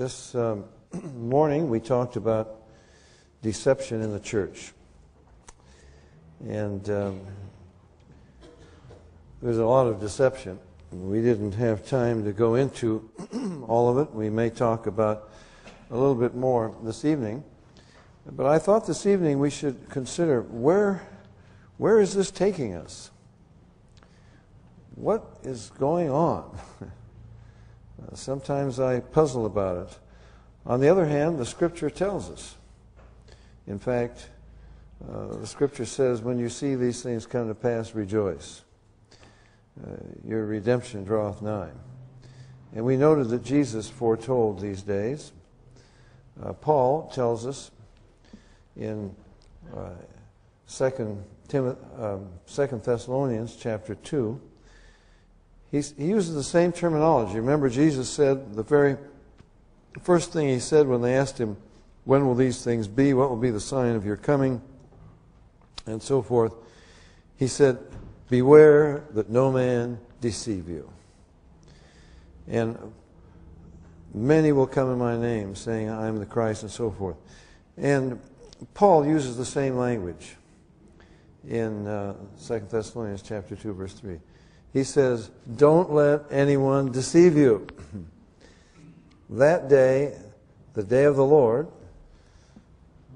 This morning we talked about deception in the church. And there's a lot of deception. We didn't have time to go into all of it. We may talk about a little bit more this evening. But I thought this evening we should consider where is this taking us? What is going on? Sometimes I puzzle about it. On the other hand, the Scripture tells us. In fact, the Scripture says, when you see these things come to pass, rejoice. Your redemption draweth nigh. And we noted that Jesus foretold these days. Paul tells us in 2 Thessalonians chapter 2, he uses the same terminology. Remember, Jesus said, the very first thing he said when they asked him, when will these things be? What will be the sign of your coming? And so forth. He said, beware that no man deceive you. And many will come in my name, saying, I am the Christ, and so forth. And Paul uses the same language in 2 Thessalonians chapter 2, verse 3. He says, don't let anyone deceive you. That day, the day of the Lord,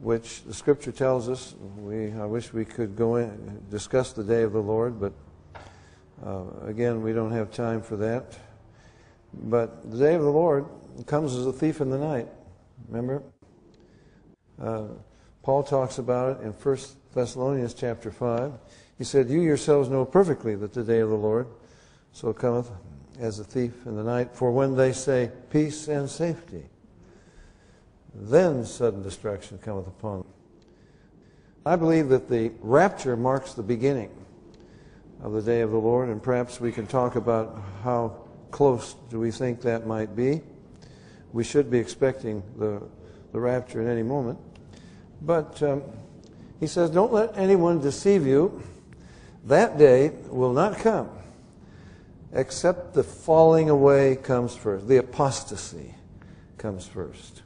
which the Scripture tells us, I wish we could go in and discuss the day of the Lord, but again, we don't have time for that. But the day of the Lord comes as a thief in the night. Remember? Paul talks about it in 1 Thessalonians chapter 5. He said, you yourselves know perfectly that the day of the Lord so cometh as a thief in the night. For when they say peace and safety, then sudden destruction cometh upon them. I believe that the rapture marks the beginning of the day of the Lord, and perhaps we can talk about how close do we think that might be. We should be expecting the rapture at any moment. But he says, don't let anyone deceive you. That day will not come except the falling away comes first. The apostasy comes first.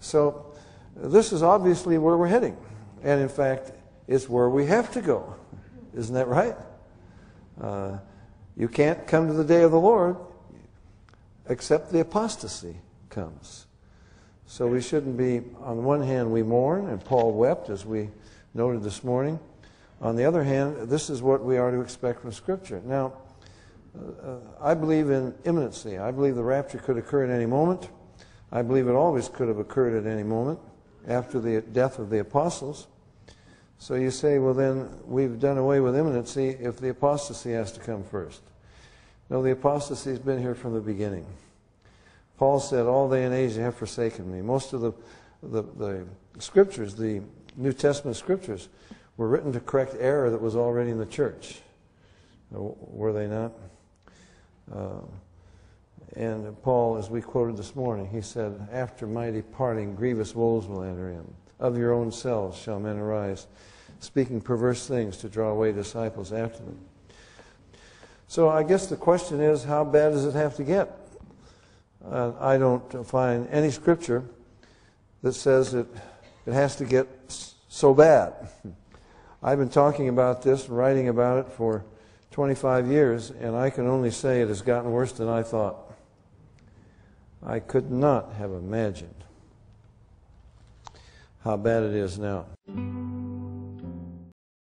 So this is obviously where we're heading. And in fact, it's where we have to go. Isn't that right? You can't come to the day of the Lord except the apostasy comes. So we shouldn't be, on one hand we mourn, and Paul wept as we noted this morning. On the other hand, this is what we are to expect from Scripture. Now, I believe in imminency. I believe the rapture could occur at any moment. I believe it always could have occurred at any moment after the death of the apostles. So you say, well then, we've done away with imminency if the apostasy has to come first. No, the apostasy has been here from the beginning. Paul said, all they in Asia have forsaken me. Most of the Scriptures, the New Testament Scriptures, were written to correct error that was already in the church. Were they not? And Paul, as we quoted this morning, he said, after my departing, grievous woes will enter in. Of your own selves shall men arise, speaking perverse things to draw away disciples after them. So I guess the question is, how bad does it have to get? I don't find any Scripture that says that it has to get so bad. I've been talking about this and writing about it for 25 years, and I can only say it has gotten worse than I thought. I could not have imagined how bad it is now.